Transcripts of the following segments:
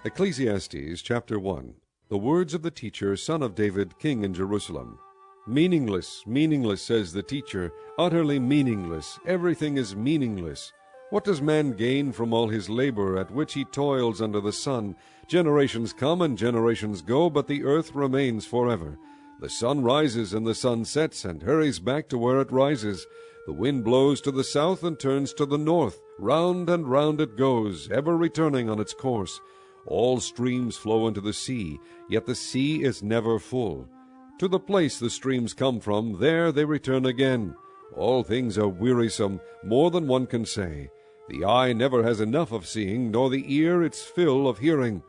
Ecclesiastes chapter 1. The words of the teacher, son of David, king in Jerusalem. Meaningless, meaningless, says the teacher, utterly meaningless. Everything is meaningless. What does man gain from all his labor at which he toils under the sun? Generations come and generations go, but the earth remains forever. The sun rises and the sun sets and hurries back to where it rises. The wind blows to the south and turns to the north. Round and round it goes, ever returning on its course. All streams flow into the sea, yet the sea is never full. To the place the streams come from, there they return again. All things are wearisome, more than one can say. The eye never has enough of seeing, nor the ear its fill of hearing.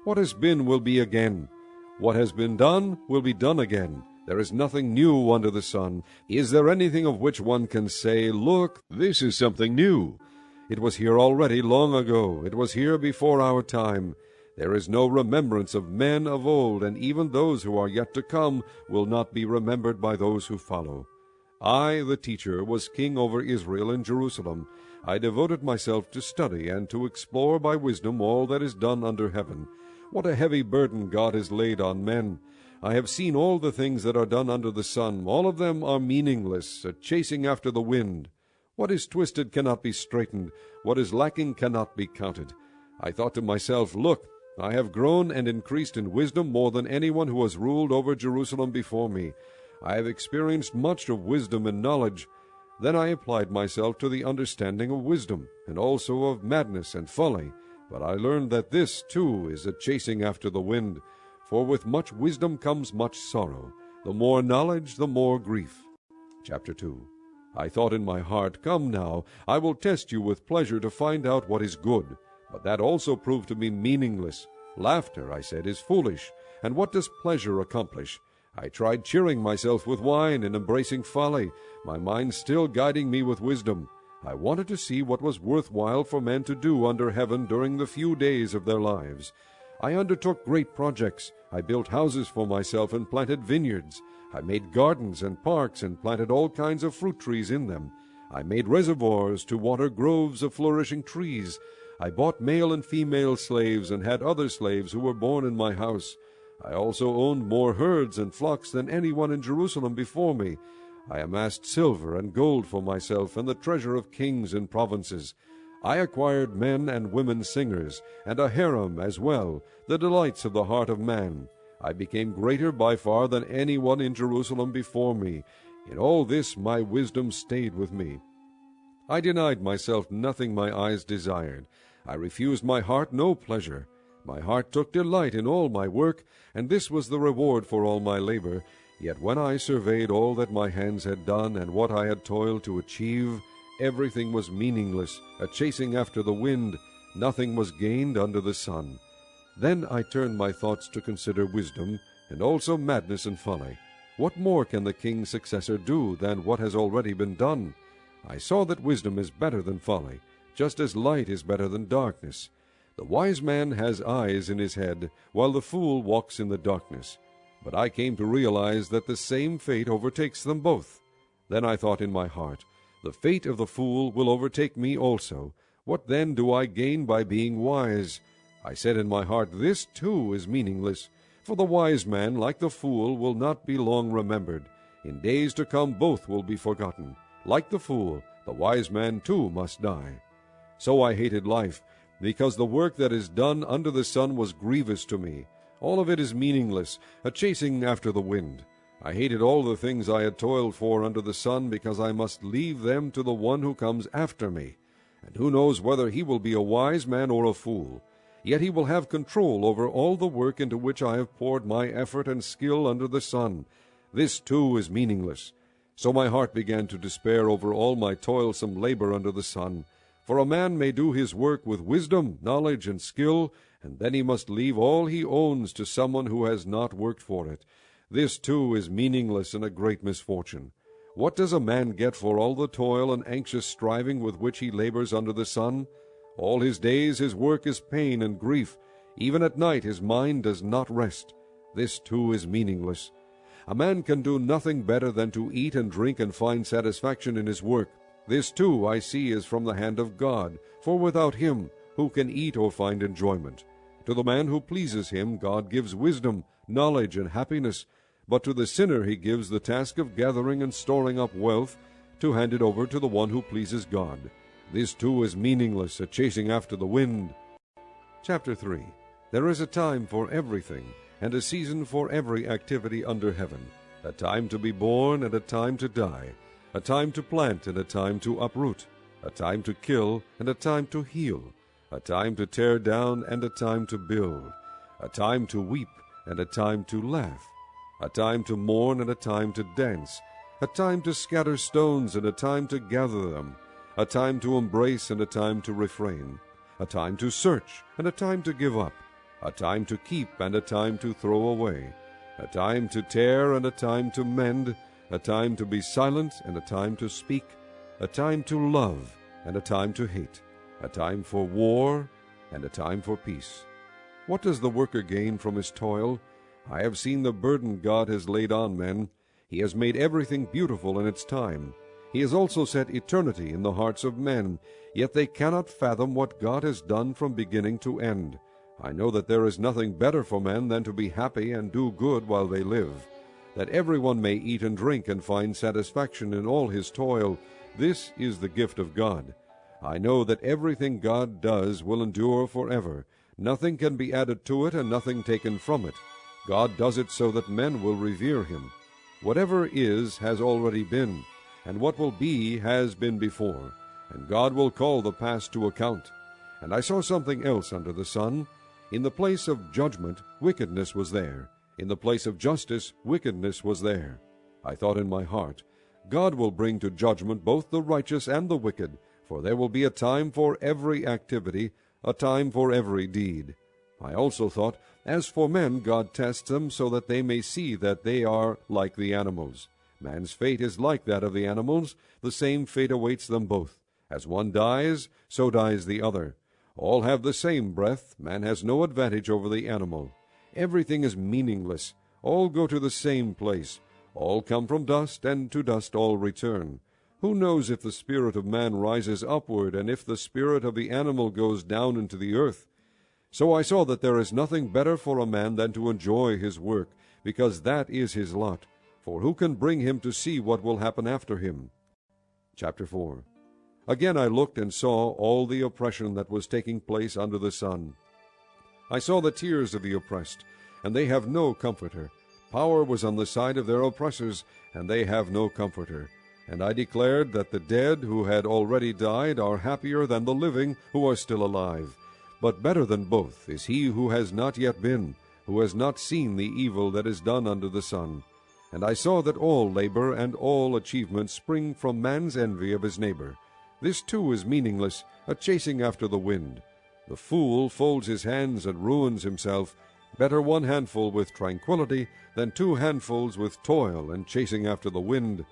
What has been will be again. What has been done will be done again. There is nothing new under the sun. Is there anything of which one can say, "Look, this is something new"? It was here already long ago. It was here before our time. There is no remembrance of men of old, and even those who are yet to come will not be remembered by those who follow. I, the teacher, was king over Israel in Jerusalem. I devoted myself to study and to explore by wisdom all that is done under heaven. What a heavy burden God has laid on men! I have seen all the things that are done under the sun. All of them are meaningless, a chasing after the wind. What is twisted cannot be straightened. What is lacking cannot be counted. I thought to myself, "Look, I have grown and increased in wisdom more than anyone who has ruled over Jerusalem before me. I have experienced much of wisdom and knowledge." Then I applied myself to the understanding of wisdom, and also of madness and folly. But I learned that this, too, is a chasing after the wind. For with much wisdom comes much sorrow. The more knowledge, the more grief. Chapter 2. I thought in my heart, "Come now, I will test you with pleasure to find out what is good." But that also proved to be meaningless. Laughter, I said, is foolish. And what does pleasure accomplish? I tried cheering myself with wine and embracing folly, my mind still guiding me with wisdom. I wanted to see what was worthwhile for men to do under heaven during the few days of their lives. I undertook great projects. I built houses for myself and planted vineyards. I made gardens and parks and planted all kinds of fruit trees in them. I made reservoirs to water groves of flourishing trees. I bought male and female slaves and had other slaves who were born in my house. I also owned more herds and flocks than anyone in Jerusalem before me. I amassed silver and gold for myself and the treasure of kings and provinces. I acquired men and women singers, and a harem as well, the delights of the heart of man. I became greater by far than anyone in Jerusalem before me. In all this my wisdom stayed with me. I denied myself nothing my eyes desired. I refused my heart no pleasure. My heart took delight in all my work, and this was the reward for all my labor. Yet when I surveyed all that my hands had done, and what I had toiled to achieve, everything was meaningless, a chasing after the wind. Nothing was gained under the sun. Then I turned my thoughts to consider wisdom, and also madness and folly. What more can the king's successor do than what has already been done? I saw that wisdom is better than folly, just as light is better than darkness. The wise man has eyes in his head, while the fool walks in the darkness. But I came to realize that the same fate overtakes them both. Then I thought in my heart, "The fate of the fool will overtake me also. What then do I gain by being wise?" I said in my heart, "This too is meaningless. For the wise man, like the fool, will not be long remembered. In days to come both will be forgotten. Like the fool, the wise man too must die." So I hated life, because the work that is done under the sun was grievous to me. All of it is meaningless, a chasing after the wind. I hated all the things I had toiled for under the sun, because I must leave them to the one who comes after me. And who knows whether he will be a wise man or a fool? Yet he will have control over all the work into which I have poured my effort and skill under the sun. This too is meaningless. So my heart began to despair over all my toilsome labor under the sun. For a man may do his work with wisdom, knowledge, and skill, and then he must leave all he owns to someone who has not worked for it. This too is meaningless and a great misfortune. What does a man get for all the toil and anxious striving with which he labors under the sun? All his days his work is pain and grief. Even at night his mind does not rest. This too is meaningless. A man can do nothing better than to eat and drink and find satisfaction in his work. This too I see is from the hand of God, for without him who can eat or find enjoyment? To the man who pleases him, God gives wisdom, knowledge, and happiness. But to the sinner he gives the task of gathering and storing up wealth, to hand it over to the one who pleases God. This too is meaningless, a chasing after the wind. Chapter 3. There is a time for everything, and a season for every activity under heaven, a time to be born and a time to die, a time to plant and a time to uproot, a time to kill and a time to heal, a time to tear down and a time to build, a time to weep and a time to laugh, a time to mourn and a time to dance, a time to scatter stones and a time to gather them, a time to embrace and a time to refrain, a time to search and a time to give up, a time to keep and a time to throw away, a time to tear and a time to mend, a time to be silent and a time to speak, a time to love and a time to hate, a time for war and a time for peace. What does the worker gain from his toil? I have seen the burden God has laid on men. He has made everything beautiful in its time. He has also set eternity in the hearts of men, yet they cannot fathom what God has done from beginning to end. I know that there is nothing better for men than to be happy and do good while they live, that everyone may eat and drink and find satisfaction in all his toil. This is the gift of God. I know that everything God does will endure forever. Nothing can be added to it and nothing taken from it. God does it so that men will revere him. Whatever is has already been, and what will be has been before, and God will call the past to account. And I saw something else under the sun. In the place of judgment, wickedness was there. In the place of justice, wickedness was there. I thought in my heart, God will bring to judgment both the righteous and the wicked, for there will be a time for every activity, a time for every deed. I also thought, as for men, God tests them so that they may see that they are like the animals. Man's fate is like that of the animals. The same fate awaits them both. As one dies, so dies the other. All have the same breath. Man has no advantage over the animal. Everything is meaningless. All go to the same place. All come from dust, and to dust all return. Who knows if the spirit of man rises upward, and if the spirit of the animal goes down into the earth? So I saw that there is nothing better for a man than to enjoy his work, because that is his lot. For who can bring him to see what will happen after him? Chapter 4. Again I looked and saw all the oppression that was taking place under the sun. I saw the tears of the oppressed, and they have no comforter. Power was on the side of their oppressors, and they have no comforter. And I declared that the dead who had already died are happier than the living who are still alive. But better than both is he who has not yet been, who has not seen the evil that is done under the sun. And I saw that all labor and all achievement spring from man's envy of his neighbor. This too is meaningless, a chasing after the wind. The fool folds his hands and ruins himself. Better one handful with tranquility than 2 handfuls with toil and chasing after the wind.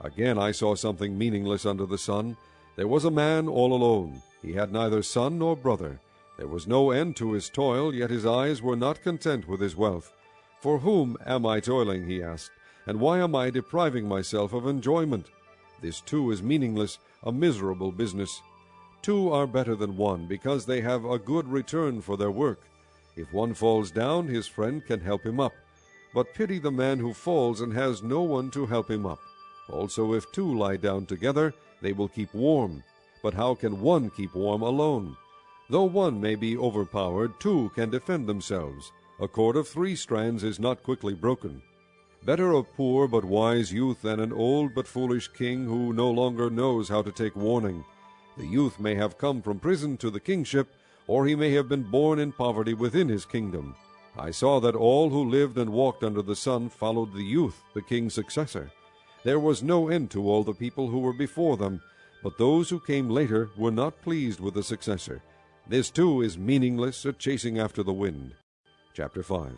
Again I saw something meaningless under the sun. There was a man all alone. He had neither son nor brother. There was no end to his toil, yet his eyes were not content with his wealth. For whom am I toiling, he asked, and why am I depriving myself of enjoyment? This too is meaningless, a miserable business. 2 are better than 1, because they have a good return for their work. If one falls down, his friend can help him up. But pity the man who falls and has no one to help him up. Also if 2 lie down together, they will keep warm. But how can 1 keep warm alone? Though 1 may be overpowered, 2 can defend themselves. A cord of 3 strands is not quickly broken. Better a poor but wise youth than an old but foolish king who no longer knows how to take warning. The youth may have come from prison to the kingship, or he may have been born in poverty within his kingdom. I saw that all who lived and walked under the sun followed the youth, the king's successor. There was no end to all the people who were before them, but those who came later were not pleased with the successor. This too is meaningless, a chasing after the wind. Chapter 5.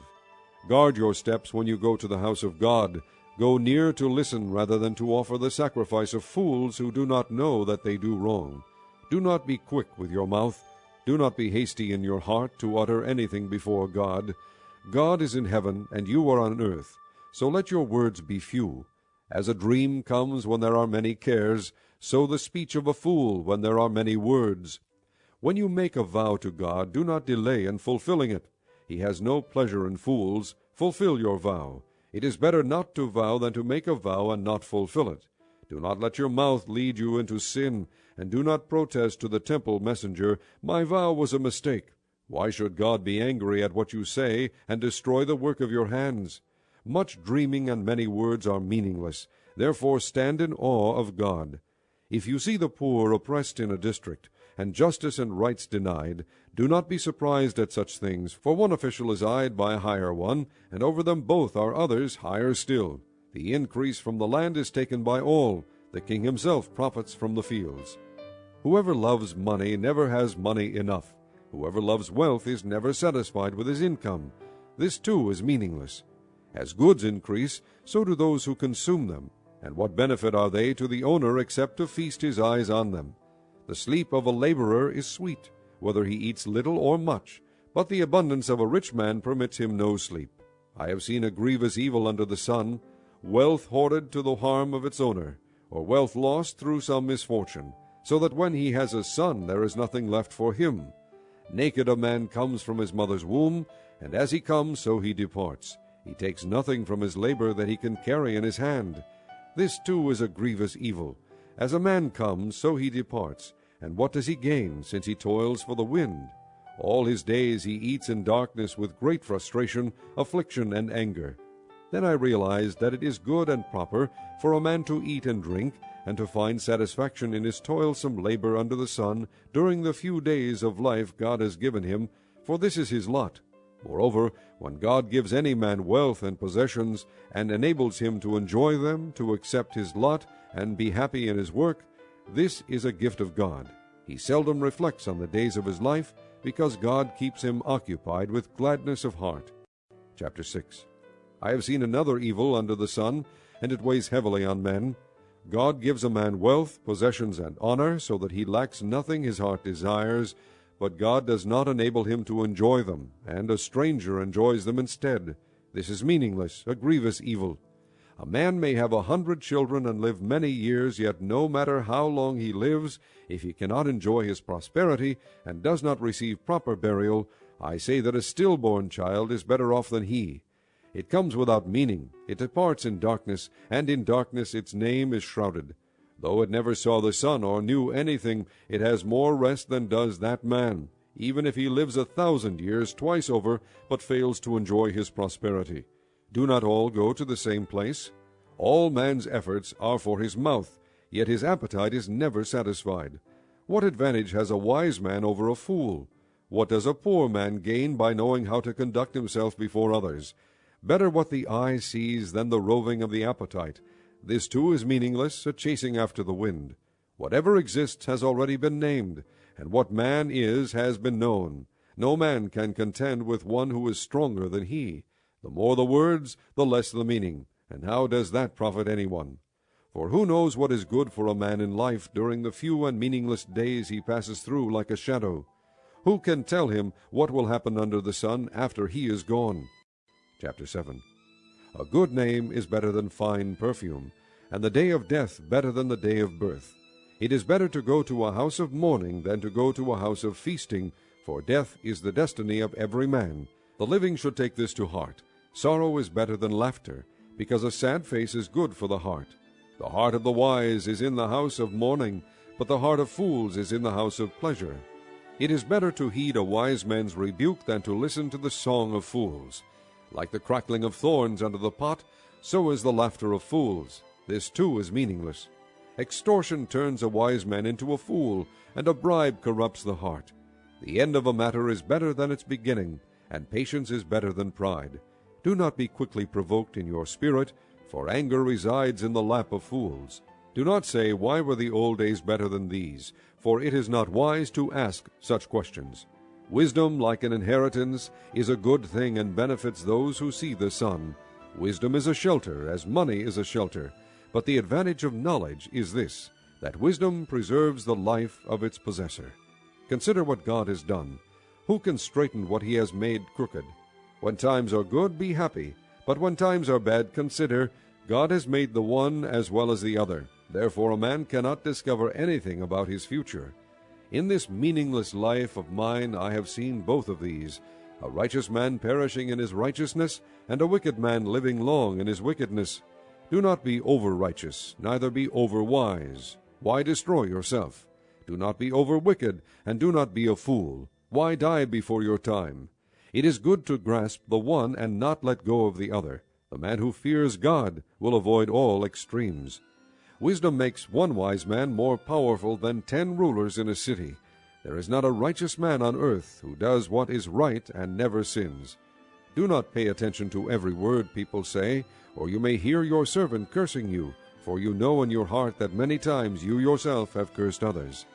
Guard your steps when you go to the house of God. Go near to listen rather than to offer the sacrifice of fools who do not know that they do wrong. Do not be quick with your mouth. Do not be hasty in your heart to utter anything before God. God is in heaven, and you are on earth. So let your words be few. As a dream comes when there are many cares, so the speech of a fool when there are many words. When you make a vow to God, do not delay in fulfilling it. He has no pleasure in fools. Fulfill your vow. It is better not to vow than to make a vow and not fulfill it. Do not let your mouth lead you into sin, and do not protest to the temple messenger, My vow was a mistake. Why should God be angry at what you say, and destroy the work of your hands? Much dreaming and many words are meaningless. Therefore stand in awe of God. If you see the poor oppressed in a district, and justice and rights denied, do not be surprised at such things, for one official is eyed by a higher one, and over them both are others higher still. The increase from the land is taken by all. The king himself profits from the fields. Whoever loves money never has money enough. Whoever loves wealth is never satisfied with his income. This too is meaningless. As goods increase, so do those who consume them. And what benefit are they to the owner except to feast his eyes on them? The sleep of a laborer is sweet, whether he eats little or much, but the abundance of a rich man permits him no sleep. I have seen a grievous evil under the sun, wealth hoarded to the harm of its owner, or wealth lost through some misfortune, so that when he has a son there is nothing left for him. Naked a man comes from his mother's womb, and as he comes so he departs. He takes nothing from his labor that he can carry in his hand. This too is a grievous evil. As a man comes, so he departs. And what does he gain, since he toils for the wind? All his days he eats in darkness with great frustration, affliction, and anger. Then I realized that it is good and proper for a man to eat and drink, and to find satisfaction in his toilsome labor under the sun during the few days of life God has given him, for this is his lot. Moreover, when God gives any man wealth and possessions, and enables him to enjoy them, to accept his lot, and be happy in his work, this is a gift of God. He seldom reflects on the days of his life, because God keeps him occupied with gladness of heart. Chapter 6. I have seen another evil under the sun, and it weighs heavily on men. God gives a man wealth, possessions, and honor, so that he lacks nothing his heart desires, but God does not enable him to enjoy them, and a stranger enjoys them instead. This is meaningless, a grievous evil. A man may have 100 children and live many years, yet no matter how long he lives, if he cannot enjoy his prosperity and does not receive proper burial, I say that a stillborn child is better off than he. It comes without meaning, it departs in darkness, and in darkness its name is shrouded. Though it never saw the sun or knew anything, it has more rest than does that man, even if he lives 1,000 years twice over, but fails to enjoy his prosperity. Do not all go to the same place? All man's efforts are for his mouth, yet his appetite is never satisfied. What advantage has a wise man over a fool? What does a poor man gain by knowing how to conduct himself before others? Better what the eye sees than the roving of the appetite. This too is meaningless, a chasing after the wind. Whatever exists has already been named, and what man is has been known. No man can contend with one who is stronger than he. The more the words, the less the meaning, and how does that profit anyone? For who knows what is good for a man in life during the few and meaningless days he passes through like a shadow? Who can tell him what will happen under the sun after he is gone? Chapter 7. A good name is better than fine perfume, and the day of death better than the day of birth. It is better to go to a house of mourning than to go to a house of feasting, for death is the destiny of every man. The living should take this to heart. Sorrow is better than laughter, because a sad face is good for the heart. The heart of the wise is in the house of mourning, but the heart of fools is in the house of pleasure. It is better to heed a wise man's rebuke than to listen to the song of fools. Like the crackling of thorns under the pot, so is the laughter of fools. This too is meaningless. Extortion turns a wise man into a fool, and a bribe corrupts the heart. The end of a matter is better than its beginning, and patience is better than pride. Do not be quickly provoked in your spirit, for anger resides in the lap of fools. Do not say, Why were the old days better than these? For it is not wise to ask such questions. Wisdom, like an inheritance, is a good thing and benefits those who see the sun. Wisdom is a shelter, as money is a shelter. But the advantage of knowledge is this, that wisdom preserves the life of its possessor. Consider what God has done. Who can straighten what he has made crooked? When times are good, be happy. But when times are bad, consider, God has made the one as well as the other. Therefore a man cannot discover anything about his future. In this meaningless life of mine I have seen both of these, a righteous man perishing in his righteousness, and a wicked man living long in his wickedness. Do not be over-righteous, neither be over-wise. Why destroy yourself? Do not be over-wicked, and do not be a fool. Why die before your time? It is good to grasp the one and not let go of the other. The man who fears God will avoid all extremes. Wisdom makes one wise man more powerful than 10 rulers in a city. There is not a righteous man on earth who does what is right and never sins. Do not pay attention to every word people say, or you may hear your servant cursing you, for you know in your heart that many times you yourself have cursed others.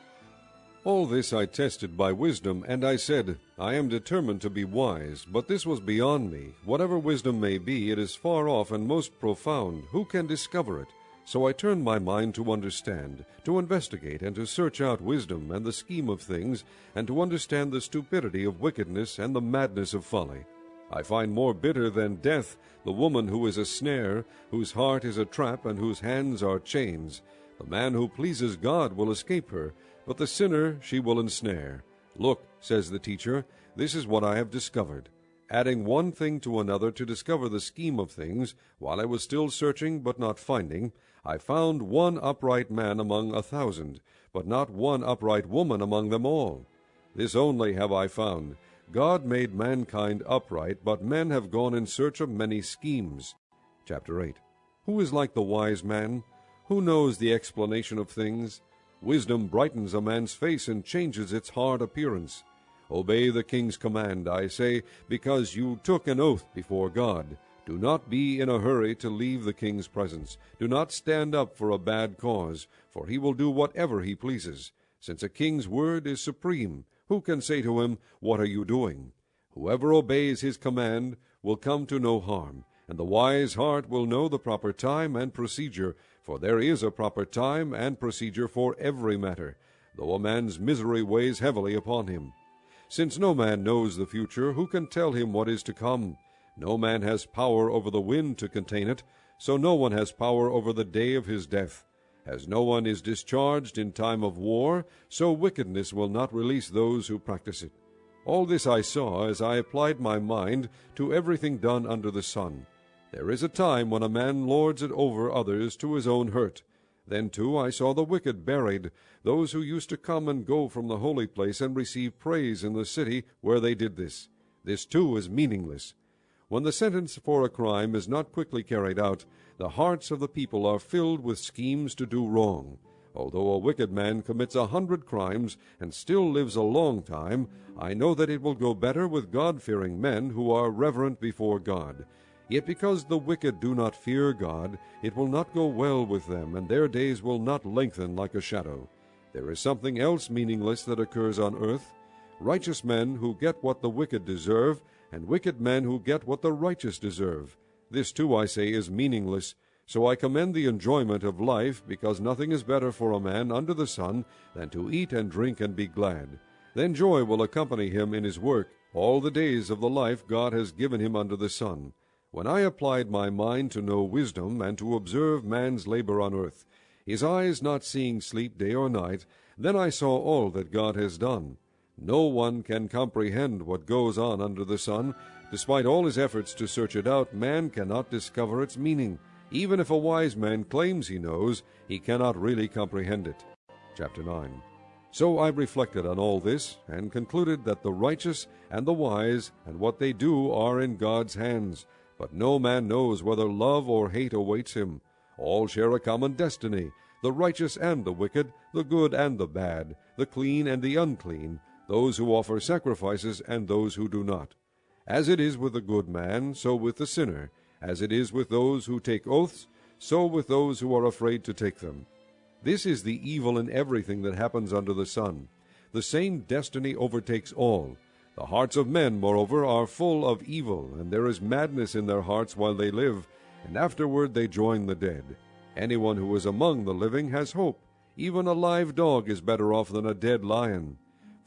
All this I tested by wisdom, and I said, I am determined to be wise, but this was beyond me. Whatever wisdom may be, it is far off and most profound. Who can discover it? So I turned my mind to understand, to investigate, and to search out wisdom and the scheme of things, and to understand the stupidity of wickedness and the madness of folly. I find more bitter than death the woman who is a snare, whose heart is a trap, and whose hands are chains. The man who pleases God will escape her, but the sinner she will ensnare. Look, says the teacher, this is what I have discovered. Adding one thing to another to discover the scheme of things, while I was still searching but not finding, I found one upright man among 1,000, but not one upright woman among them all. This only have I found. God made mankind upright, but men have gone in search of many schemes. Chapter 8. Who is like the wise man? Who knows the explanation of things? Wisdom brightens a man's face and changes its hard appearance. Obey the king's command, I say, because you took an oath before God. Do not be in a hurry to leave the king's presence. Do not stand up for a bad cause, for he will do whatever he pleases. Since a king's word is supreme, who can say to him, What are you doing? Whoever obeys his command will come to no harm, and the wise heart will know the proper time and procedure, for there is a proper time and procedure for every matter, though a man's misery weighs heavily upon him. Since no man knows the future, who can tell him what is to come? No man has power over the wind to contain it, so no one has power over the day of his death. As no one is discharged in time of war, so wickedness will not release those who practice it. All this I saw as I applied my mind to everything done under the sun. There is a time when a man lords it over others to his own hurt. Then, too, I saw the wicked buried, those who used to come and go from the holy place and receive praise in the city where they did this. This, too, is meaningless. When the sentence for a crime is not quickly carried out, the hearts of the people are filled with schemes to do wrong. Although a wicked man commits 100 crimes and still lives a long time, I know that it will go better with God-fearing men who are reverent before God. Yet because the wicked do not fear God, it will not go well with them, and their days will not lengthen like a shadow. There is something else meaningless that occurs on earth. Righteous men who get what the wicked deserve, and wicked men who get what the righteous deserve. This too, I say, is meaningless. So I commend the enjoyment of life, because nothing is better for a man under the sun than to eat and drink and be glad. Then joy will accompany him in his work all the days of the life God has given him under the sun. When I applied my mind to know wisdom and to observe man's labor on earth, his eyes not seeing sleep day or night, then I saw all that God has done. No one can comprehend what goes on under the sun. Despite all his efforts to search it out, man cannot discover its meaning. Even if a wise man claims he knows, he cannot really comprehend it. Chapter 9. So I reflected on all this, and concluded that the righteous and the wise and what they do are in God's hands. But no man knows whether love or hate awaits him. All share a common destiny, the righteous and the wicked, the good and the bad, the clean and the unclean, those who offer sacrifices and those who do not. As it is with the good man, so with the sinner. As it is with those who take oaths, so with those who are afraid to take them. This is the evil in everything that happens under the sun. The same destiny overtakes all. The hearts of men, moreover, are full of evil, and there is madness in their hearts while they live, and afterward they join the dead. Anyone who is among the living has hope. Even a live dog is better off than a dead lion.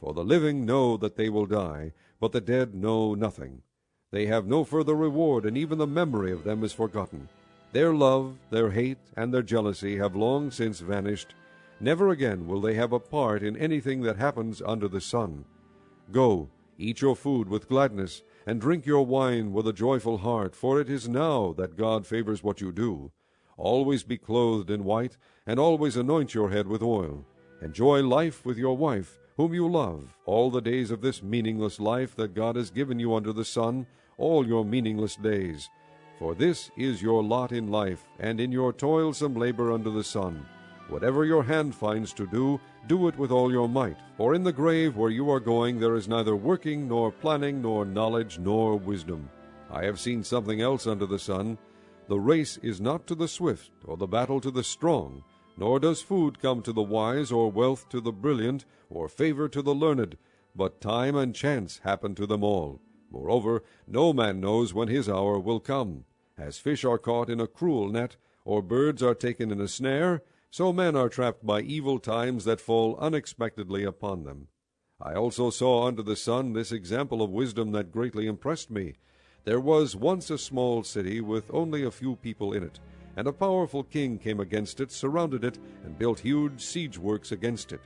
For the living know that they will die, but the dead know nothing. They have no further reward, and even the memory of them is forgotten. Their love, their hate, and their jealousy have long since vanished. Never again will they have a part in anything that happens under the sun. Go, eat your food with gladness, and drink your wine with a joyful heart, for it is now that God favors what you do. Always be clothed in white, and always anoint your head with oil. Enjoy life with your wife, whom you love, all the days of this meaningless life that God has given you under the sun, all your meaningless days. For this is your lot in life, and in your toilsome labor under the sun. Whatever your hand finds to do, do it with all your might. For in the grave where you are going there is neither working, nor planning, nor knowledge, nor wisdom. I have seen something else under the sun. The race is not to the swift, or the battle to the strong, nor does food come to the wise, or wealth to the brilliant, or favor to the learned, but time and chance happen to them all. Moreover, no man knows when his hour will come. As fish are caught in a cruel net, or birds are taken in a snare, so men are trapped by evil times that fall unexpectedly upon them. I also saw under the sun this example of wisdom that greatly impressed me. There was once a small city with only a few people in it, and a powerful king came against it, surrounded it, and built huge siege works against it.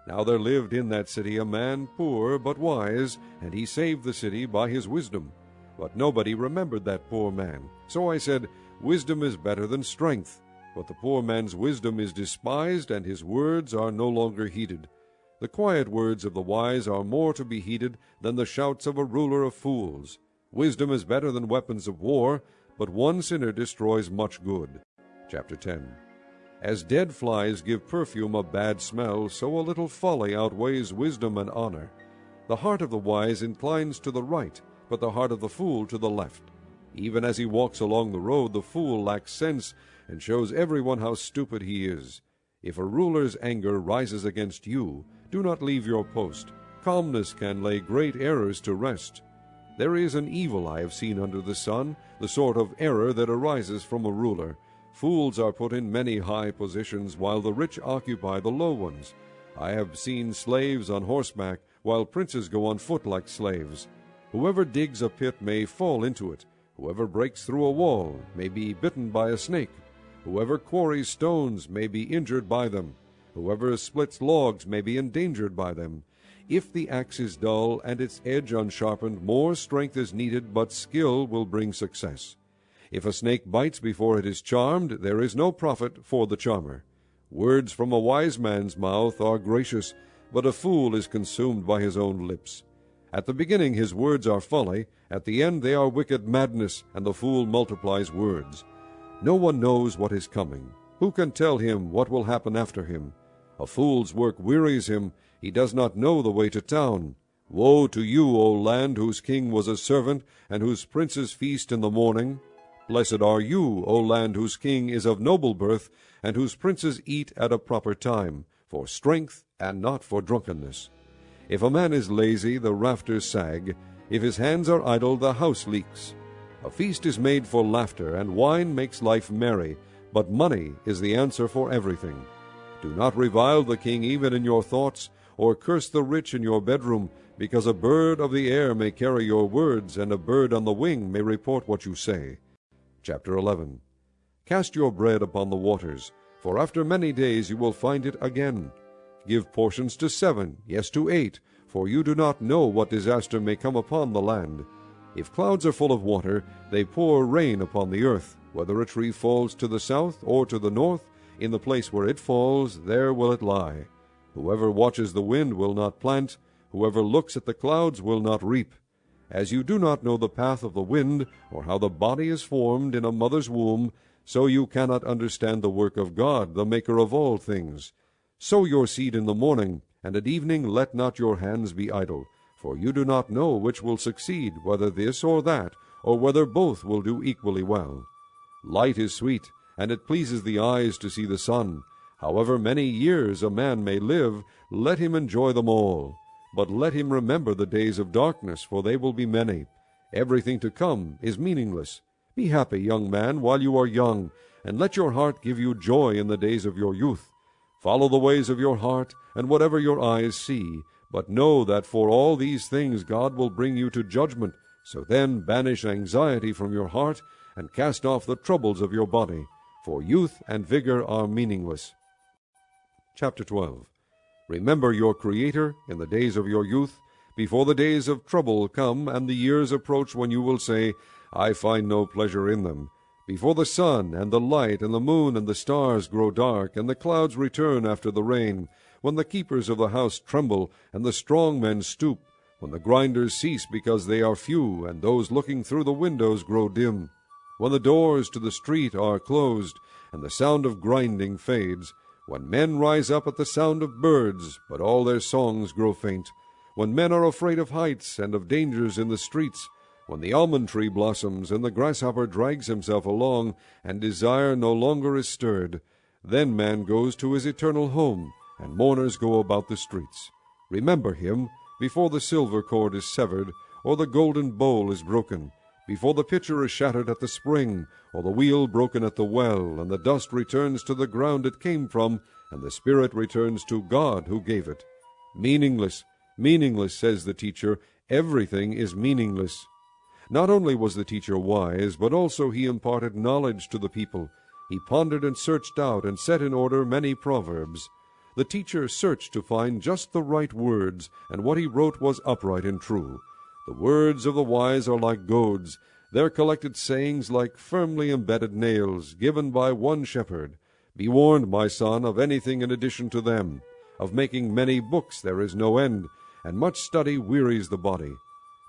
Now there lived in that city a man poor but wise, and he saved the city by his wisdom. But nobody remembered that poor man. So I said, Wisdom is better than strength. But the poor man's wisdom is despised, and his words are no longer heeded. The quiet words of the wise are more to be heeded than the shouts of a ruler of fools. Wisdom is better than weapons of war, but one sinner destroys much good. Chapter 10. As dead flies give perfume a bad smell, so a little folly outweighs wisdom and honor. The heart of the wise inclines to the right, but the heart of the fool to the left. Even as he walks along the road, the fool lacks sense, and shows everyone how stupid he is. If a ruler's anger rises against you, do not leave your post. Calmness can lay great errors to rest. There is an evil I have seen under the sun, the sort of error that arises from a ruler. Fools are put in many high positions, while the rich occupy the low ones. I have seen slaves on horseback, while princes go on foot like slaves. Whoever digs a pit may fall into it. Whoever breaks through a wall may be bitten by a snake. Whoever quarries stones may be injured by them. Whoever splits logs may be endangered by them. If the axe is dull and its edge unsharpened, more strength is needed, but skill will bring success. If a snake bites before it is charmed, there is no profit for the charmer. Words from a wise man's mouth are gracious, but a fool is consumed by his own lips. At the beginning his words are folly, at the end they are wicked madness, and the fool multiplies words. No one knows what is coming. Who can tell him what will happen after him? A fool's work wearies him. He does not know the way to town. Woe to you, O land, whose king was a servant, and whose princes feast in the morning. Blessed are you, O land, whose king is of noble birth, and whose princes eat at a proper time, for strength and not for drunkenness. If a man is lazy, the rafters sag. If his hands are idle, the house leaks. A feast is made for laughter, and wine makes life merry, but money is the answer for everything. Do not revile the king even in your thoughts, or curse the rich in your bedroom, because a bird of the air may carry your words, and a bird on the wing may report what you say. Chapter 11. Cast your bread upon the waters, for after many days you will find it again. Give portions to 7, yes, to 8, for you do not know what disaster may come upon the land. If clouds are full of water, they pour rain upon the earth. Whether a tree falls to the south or to the north, in the place where it falls, there will it lie. Whoever watches the wind will not plant. Whoever looks at the clouds will not reap. As you do not know the path of the wind, or how the body is formed in a mother's womb, so you cannot understand the work of God, the maker of all things. Sow your seed in the morning, and at evening let not your hands be idle. For you do not know which will succeed, whether this or that, or whether both will do equally well. Light is sweet, and it pleases the eyes to see the sun. However many years a man may live, let him enjoy them all. But let him remember the days of darkness, for they will be many. Everything to come is meaningless. Be happy, young man, while you are young, and let your heart give you joy in the days of your youth. Follow the ways of your heart, and whatever your eyes see, but know that for all these things God will bring you to judgment. So then banish anxiety from your heart, and cast off the troubles of your body, for youth and vigor are meaningless. Chapter 12. Remember your Creator in the days of your youth, before the days of trouble come, and the years approach when you will say, I find no pleasure in them. Before the sun, and the light, and the moon, and the stars grow dark, and the clouds return after the rain, when the keepers of the house tremble, and the strong men stoop, when the grinders cease because they are few, and those looking through the windows grow dim, when the doors to the street are closed, and the sound of grinding fades, when men rise up at the sound of birds, but all their songs grow faint, when men are afraid of heights and of dangers in the streets, when the almond tree blossoms and the grasshopper drags himself along, and desire no longer is stirred, then man goes to his eternal home, and mourners go about the streets. Remember him before the silver cord is severed, or the golden bowl is broken, before the pitcher is shattered at the spring, or the wheel broken at the well, and the dust returns to the ground it came from, and the spirit returns to God who gave it. Meaningless, meaningless, says the teacher. Everything is meaningless. Not only was the teacher wise, but also he imparted knowledge to the people. He pondered and searched out and set in order many proverbs. The teacher searched to find just the right words, and what he wrote was upright and true. The words of the wise are like goads, their collected sayings like firmly embedded nails, given by one shepherd. Be warned, my son, of anything in addition to them. Of making many books there is no end, and much study wearies the body.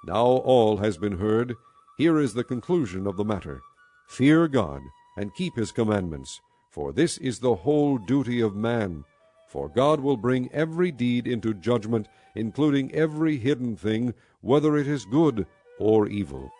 Now all has been heard. Here is the conclusion of the matter. Fear God, and keep his commandments, for this is the whole duty of man. For God will bring every deed into judgment, including every hidden thing, whether it is good or evil.